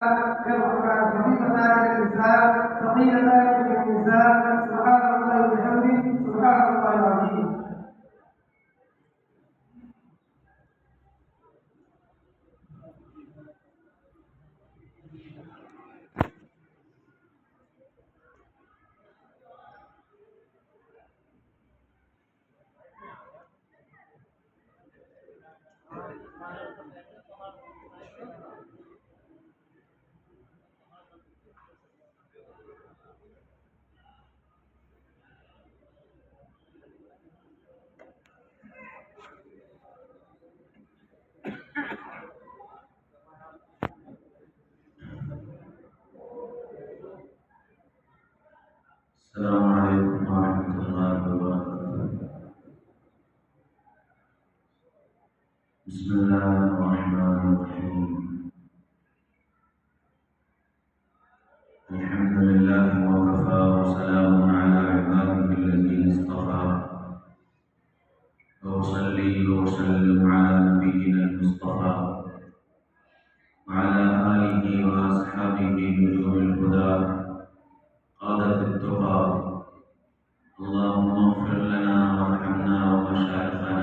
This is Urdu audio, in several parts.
يرفع عن خفيفتان للإنسان ثقيلتان للإنسان. سبحان الله وبحمده سبحان الله العظيم. السلام عليكم ورحمة الله وبركاته. بسم الله الرحمن الرحيم. الحمد لله وكفى وسلام على عباده الذين اصطفى، وأصلي وأسلم على نبينا المصطفى وعلى آله وأصحابه نجوم الهدى قادة التقى. اللهم اغفر لنا وارحمنا ومشايخنا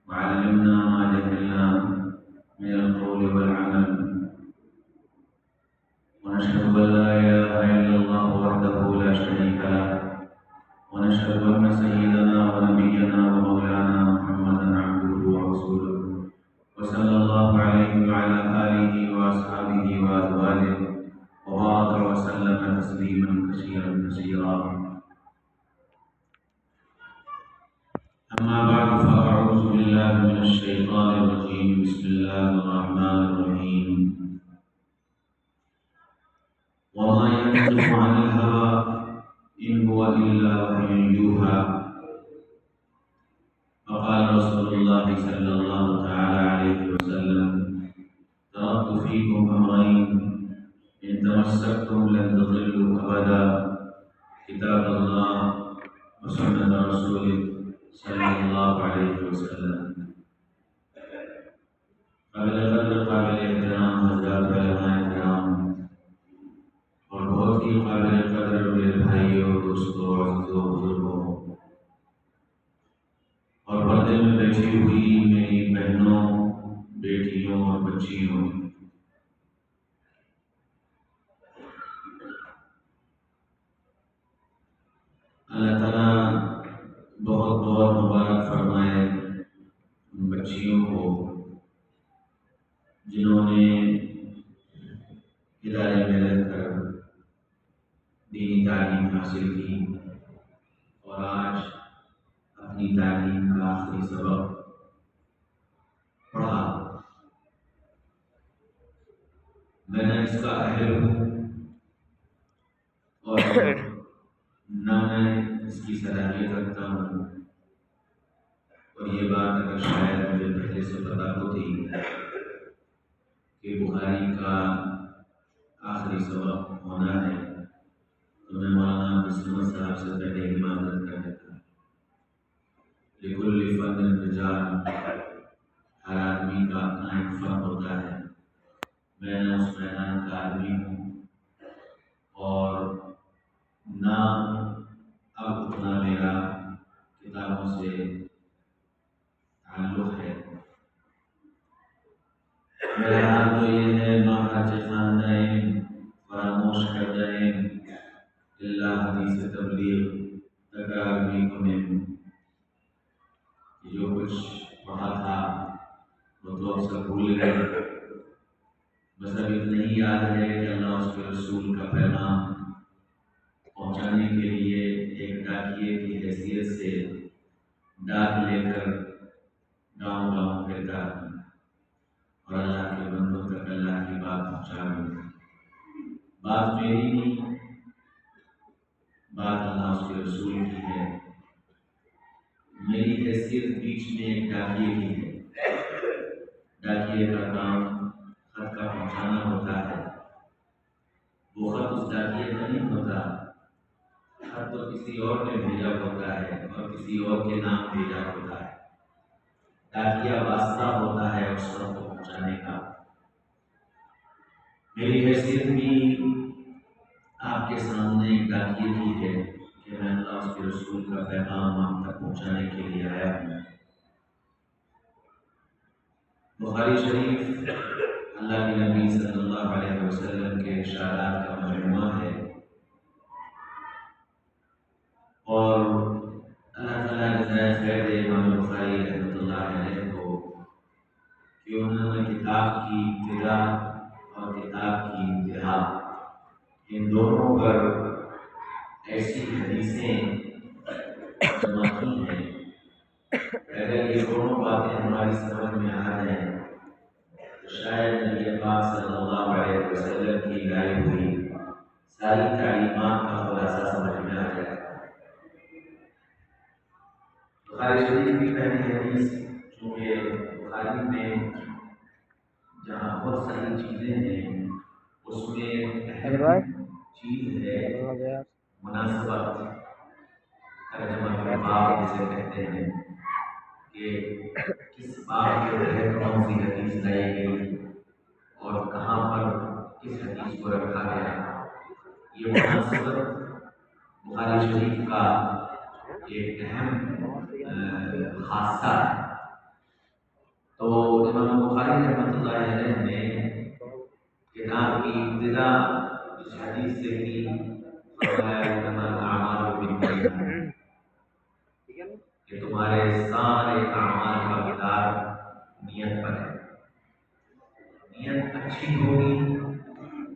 وعلمنا ما جهلنا من القول والعمل، ونشهد أن لا إله إلا الله وحده لا شريك له، ونشهد أن سيدنا ونبينا ومولانا محمدا عبده ورسوله، وصلى الله عليه وعلى آله وأصحابه وأزواجه وبارك وسلم تسليما كثيرا كثيرا. أما بعد فأعوذ بالله من الشيطان الرجيم. بسم الله الرحمن الرحيم. وما ينطق عن الهوى إن هو إلا وحي يوحى. فقال رسول الله صلى الله تعالى عليه وسلم: تركت فيكم أمرين إن تمسكتم لن تضلوا أبدا، كتاب الله وسنة رسوله صلی اللہ علیہ وسلم. قابل قدر قابل احترام حضرات علماء کرام اور بہت ہی قابل قدر میرے بھائیوں، دوستوں، عزیزوں، بزرگوں اور پردے میں بیٹھی ہوئی میری بہنوں، بیٹیوں اور بچیوں، اللہ تعالیٰ بہت بہت مبارک فرمائے ان بچیوں کو جنہوں نے ادارے میں رہ کر دینی تعلیم حاصل کی اور آج اپنی تعلیم کا آخری سبق پڑھا. میں نہ اس کا اہل ہوں اور نہ میں اس کی صلاحیت رکھتا ہوں، اور یہ بات اگر شاید مجھے پہلے سے پتہ ہوتی کہ بخاری کا آخری سبق ہونا ہے تو میں مولانا عبدالصمد صاحب سے پہلے ہی معذرت کر دیتا. لکل فن رجال، ہر آدمی کا اپنا ایک فن ہوتا ہے. میں نہ اس میدان کا آدمی ہوں اور نہ اب اتنا میرا کتابوں سے تعلق ہے. میرا حال تو یہ ہے: مہاراج خاندائیں فراموش کر جائیں اللہ حدیث تبلیغ تکرار بھی کنیں. جو کچھ پڑھا تھا وہ تو اب سب بھول گئے، بس اب اتنا ہی یاد ہے کہ اللہ اس کے رسول کا پیغام پہنچانے کے لیے ایک ڈاکیے کی حیثیت سے ڈاک لے کر گاؤں گاؤں پھرتا اور اللہ کے بندوں تک اللہ کی بات پہنچا رہی. بات میری نہیں، بات اللہ اس کے رسول کی ہے. میری حیثیت بیچ میں ایک ڈاکیے کی ہے. ڈاکیے کا کام خط کا پہنچانا ہوتا ہے. وہ خط اس ڈاکیے کا نہیں ہوتا، خط تو کسی اور نے بھیجا ہوتا ہے اور کسی اور کے نام بھیجا ہوتا ہے. ڈاکیہ واسطہ ہوتا ہے اس خط کو پہنچانے کا. میری حیثیت بھی آپ کے سامنے ڈاکیے کی ہے کہ میں اللہ اس کے رسول کا پیغام آپ تک پہنچانے کے لیے آیا ہوں۔ بخاری شریف اللہ کے نبی صلی اللہ علیہ وسلم کے ارشادات کا مجموعہ ہے، اور اللہ تعالیٰ جزائے خیر دے امام بخاری رحمۃ اللہ علیہ کو کہ انہوں نے کتاب کی ابتدا اور کتاب کی انتہا ان دونوں پر ایسی حدیثیں جمع کی ہیں، اگر یہ دونوں باتیں ہماری سمجھ میں آ جائیں تو شاید نبی پاک صلی اللہ علیہ وسلم کی لائی ہوئی ساری تعلیمات کا خلاصہ سمجھ میں آ جائے۔ بخاری شریف کی پہلی حدیث، چونکہ بخاری میں جہاں بہت ساری چیزیں ہیں اس میں اہم چیز ہے مناسبت، ترجمہ کے باب جسے کہتے ہیں کہ کس باب کے تحت کون سی حدیث لائی گئی اور کہاں پر کس حدیث کو رکھا گیا۔ یہ مناسبت بخاری شریف کا ایک اہم خاصہ ہے۔ تو امام بخاری رحمۃ اللہ علیہ نے کتاب کی ابتدا اس حدیث سے کی، فرمایا انما الاعمال بالنیات، کہ تمہارے سارے اعمال کا مدار نیت پر ہے۔ نیت اچھی ہوگی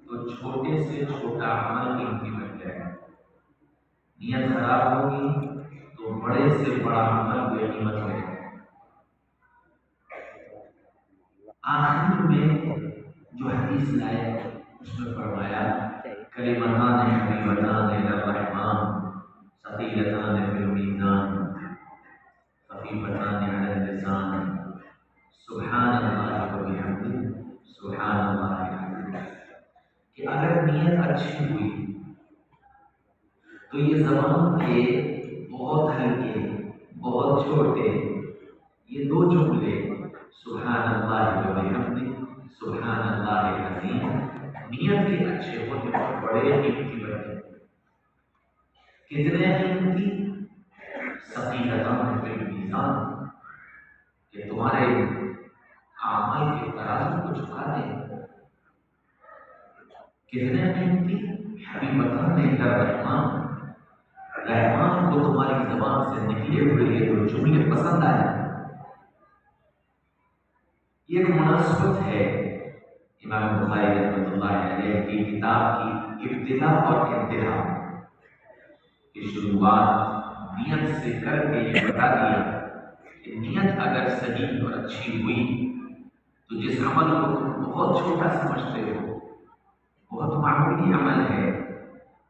تو چھوٹے سے چھوٹا عمل قیمتی بن جائے گا، نیت خراب ہوگی تو بڑے سے بڑا عمل بے قیمت ہو جائے گا۔ آخر میں جو حدیث لائے اس میں فرمایا کلمتان حبیبتان الی الرحمن ثقیلتان فی المیزان خفیفتان علی اللسان سبحان اللہ وبحمدہ سبحان اللہ العظیم، کہ اگر نیت اچھی ہوئی تو یہ زبان کے بہت ہلکے بہت چھوٹے یہ دو جملے سبحان اللہ وبحمدہ سبحان اللہ العظیم نیت کے اچھے ہونے پر بڑے قیمتی بنتے۔ کتنے قیمتی؟ ثقیلتان فی المیزان، کہ تمہارے اعمال کے ترازو کو جھکا دیں۔ کتنے قیمتی؟ حبیبتان الی الرحمن، رحمان کو تمہاری زبان سے نکلے ہوئے یہ دو جملے پسند آ جائیں۔ یہ ایک مناسبت ہے امام بخاری رحمۃ اللہ علیہ کی کتاب کی ابتدا اور انتہا کی شروعات نیت سے کر کے یہ بتا دیا کہ نیت اگر صحیح اور اچھی ہوئی تو جس عمل کو تم بہت چھوٹا سمجھتے ہو، بہت معمولی عمل ہے،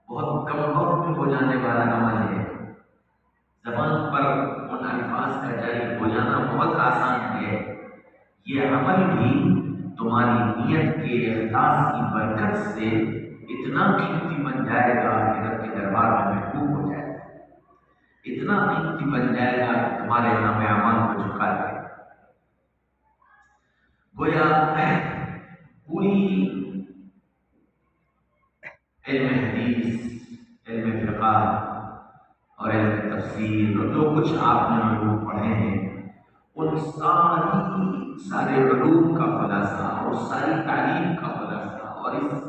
بہت کم وقت میں ہو جانے والا عمل ہے، زبان پر ان الفاظ کا جاری ہو جانا بہت آسان ہے، یہ عمل بھی تمہاری نیت کے اخلاص کی برکت سے اتنا قیمتی بن جائے گا کہ رب کے دربار میں محبوب ہو جائے گا، اتنا قیمتی بن جائے گا کہ تمہارے نام اعمال کو جھکا دے گا۔ گویا پوری علم حدیث، علم فقہ اور علم تفسیر اور جو کچھ آپ نے علوم پڑھے ہیں ان سارے علوم کا خلاصہ اور ساری تعلیم کا خلاصہ اور اس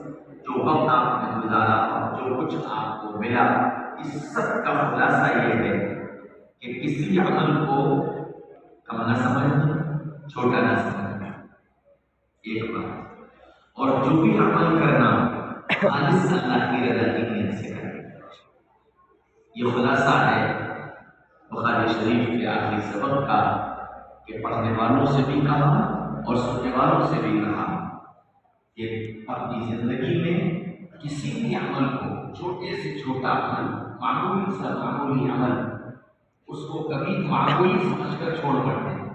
جو وقت آپ نے گزارا اور جو کچھ آپ کو ملا، اس سب کا خلاصہ یہ ہے کہ کسی عمل کو کم نہ سمجھنا، چھوٹا نہ سمجھنا، ایک بات، اور جو بھی عمل کرنا خالص اللہ کی رضا کی نیت سے کرنا۔ یہ خلاصہ ہے بخاری شریف کے آخری سبق کا، کہ پڑھنے والوں سے بھی کہا اور سننے والوں سے بھی کہا کہ اپنی زندگی میں کسی بھی عمل کو، چھوٹے سے چھوٹا عمل، معمولی سا معمولی عمل، اس کو کبھی معمولی سمجھ کر چھوڑ مت دیں،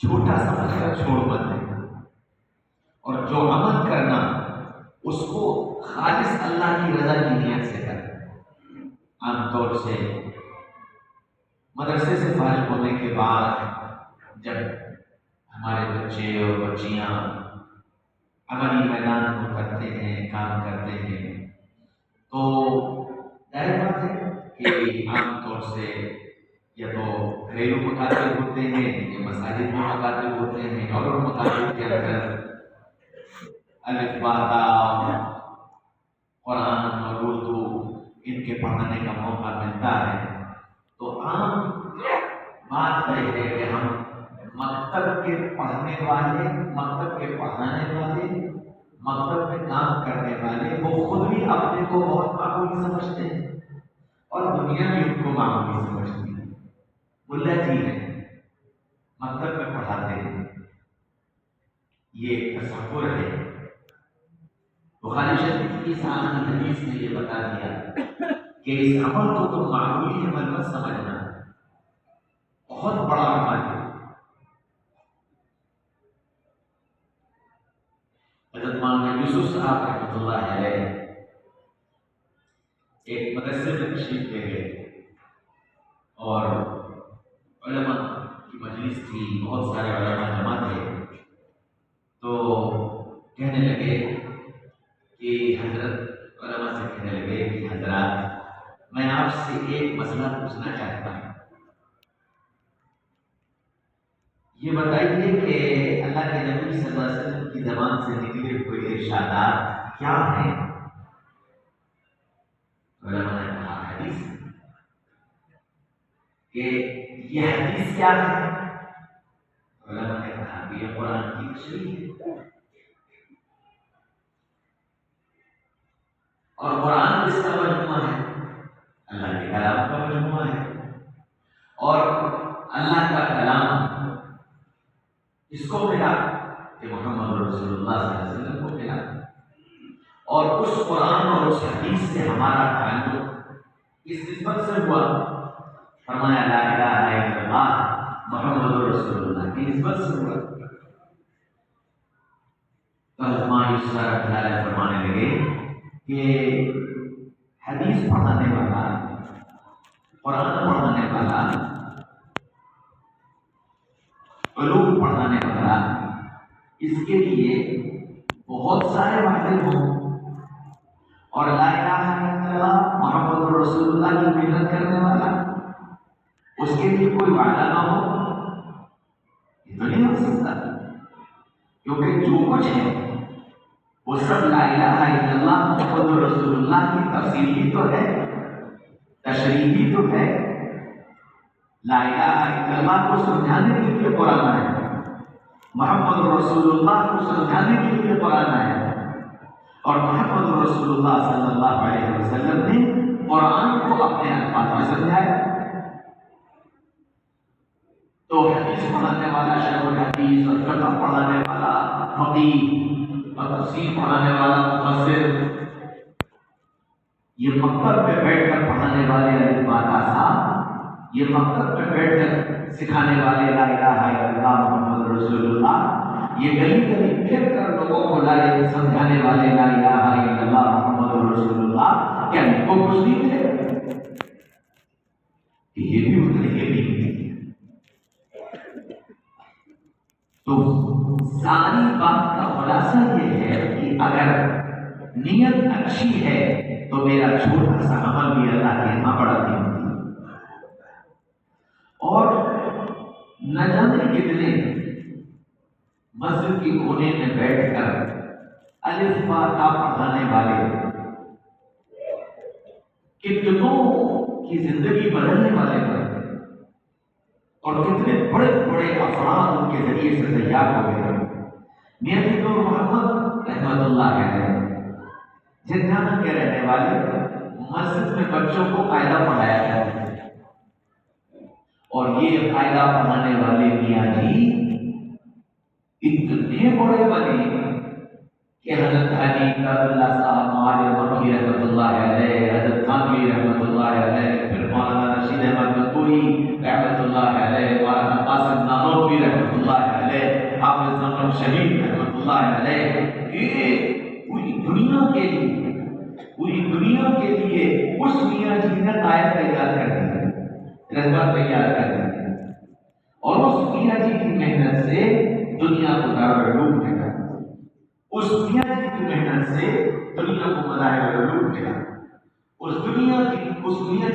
چھوٹا سمجھ کر چھوڑ مت دیں، اور جو عمل کرنا اس کو خالص اللہ کی رضا کی نیت سے کریں۔ عام طور سے مدرسے سے فارغ ہونے کے بعد جب ہمارے بچے اور بچیاں عملی میدان کو کرتے ہیں، کام کرتے ہیں، تو ظاہر بات ہے کہ عام طور سے یا تو گھریلو مکاتب ہوتے ہیں یا مساجد میں مکاتب ہوتے ہیں، اور ان مکاتب کے اندر الف با تا قرآن اور اردو ان کے پڑھانے کا موقع ملتا ہے۔ تو عام بات یہ ہے کہ ہم مکتب کے پڑھنے والے، مکتب کے پڑھانے والے، مکتب میں کام کرنے والے، وہ خود بھی اپنے کو بہت معمولی سمجھتے ہیں اور دنیا بھی ان کو معمولی سمجھتی ہے۔ ملا جی ہیں، مکتب میں پڑھاتے ہیں، یہ تصور ہے۔ بخاری شریف کی سامنے حدیث نے یہ بتا دیا کہ اس عمل کو تم معمولی عمل مت سمجھنا، بہت بڑا عمل ہے۔ حضرت مولانا یوسف صاحب رحمۃ اللہ علیہ ایک مدرسے میں تشریف لے گئے اور علماء کی مجلس تھی، بہت سارے علماء جمع تھے، تو کہنے لگے کہ حضرت، علماء سے کہنے لگے کہ حضرات میں آپ سے ایک مسئلہ پوچھنا چاہتا ہوں، یہ بتائیے کہ اللہ کے نبی صلی اللہ علیہ وسلم کی زبان سے نکلے ہوئے ارشادات کیا ہیں؟ علماء نے کہا حدیث، کہ یہ حدیث کیا ہے؟ علماء نے کہا کہ یہ قرآن کی تشریح ہے، اور قرآن کس کا مجموعہ ہے؟ اللہ کے کلام کا مجموعہ ہے، اور اللہ کا کلام اس کو ملا کہ محمد رسول اللہ صلی اللہ علیہ وسلم کو ملا، اور اس قرآن اور اس حدیث سے ہمارا تعلق اس نسبت سے ہوا، فرمایا لا الہ الا اللہ محمد رسول اللہ کی نسبت سے ہوا۔ یوسف فرمانے لگے کہ حدیث پڑھانے والا، قرآن پڑھانے والا، علوم پڑھانے والا، اس کے لیے بہت سارے وعدے ہوں، اور لا الہ الا اللہ محمد رسول اللہ کی محنت کرنے والا اس کے لیے کوئی وعدہ نہ ہو، یہ تو نہیں ہو سکتا، کیونکہ جو کچھ ہے وہ سب لا الہ الا اللہ محمد رسول اللہ کی تفسیر بھی تو ہے، تشریح بھی تو ہے۔ لا الہ الا اللہ کو سمجھانے کے لیے قرآن ہے، محمد رسول اللہ کو سمجھانے کے لیے قرآن ہے، اور محمد رسول اللہ صلی اللہ علیہ وسلم نے قرآن کو اپنے الفاظ میں سمجھایا۔ تو حدیث پڑھانے والا شیخ الحدیث، اور فقہ پڑھانے والا فقیہ، اور تفسیر پڑھانے والا مفسر، یہ مکتب میں بیٹھ کر پڑھانے والے الف با تا صاحب، یہ مکتب میں بیٹھ کر سکھانے والے لا الہ الا اللہ محمد رسول اللہ، یہ گلی گلی پھر کر لوگوں کو سمجھانے والے لا الہ الا اللہ محمد رسول اللہ، کیا ان کو کچھ نہیں ملے کہ یہ بھی اتنے یہ بھی ملے؟ تو ساری بات کا خلاصہ یہ ہے کہ اگر نیت اچھی ہے تو میرا چھوٹا سا عمل بھی اللہ کے یہاں بڑا قیمتی ہے، اور نہ جانے کتنے مسجد کے کونے میں بیٹھ کر الف با تا پڑھانے والے کتنوں کی زندگی بدلنے والے بنے، اور کتنے بڑے بڑے افراد ان کے ذریعے سے تیار ہو گئے۔ میاں نور محمد رحمۃ اللہ علیہ جھنجھانا کے رہنے والے، مسجد میں بچوں کو قاعدہ پڑھایا کرتے تھے، اور یہ قاعدہ پڑھانے والے میاں جی اتنے بڑے بنے کہ حضرت حاجی اللہ صاحب معاذ مکی رحمۃ اللہ علیہ، حضرت خانوی رحمۃ اللہ علیہ، پھر مولانا رشید احمد گنگوئی رحمۃ اللہ علیہ، مولانا قاسم نانوتوی رحمۃ اللہ علیہ، حافظ زمان شہید رحمۃ اللہ علیہ، یہ پوری دنیا کے لیے، پوری دنیا کے لیے اس میاں جی نے قائد تیار کر دی، رہبر تیار کر دی، اور اس میاں جی کی محنت سے دنیا کو دارالعلوم میں کر دی، اس میاں جی کی محنت سے دنیا کو مظاہر العلوم ملا. اس میاں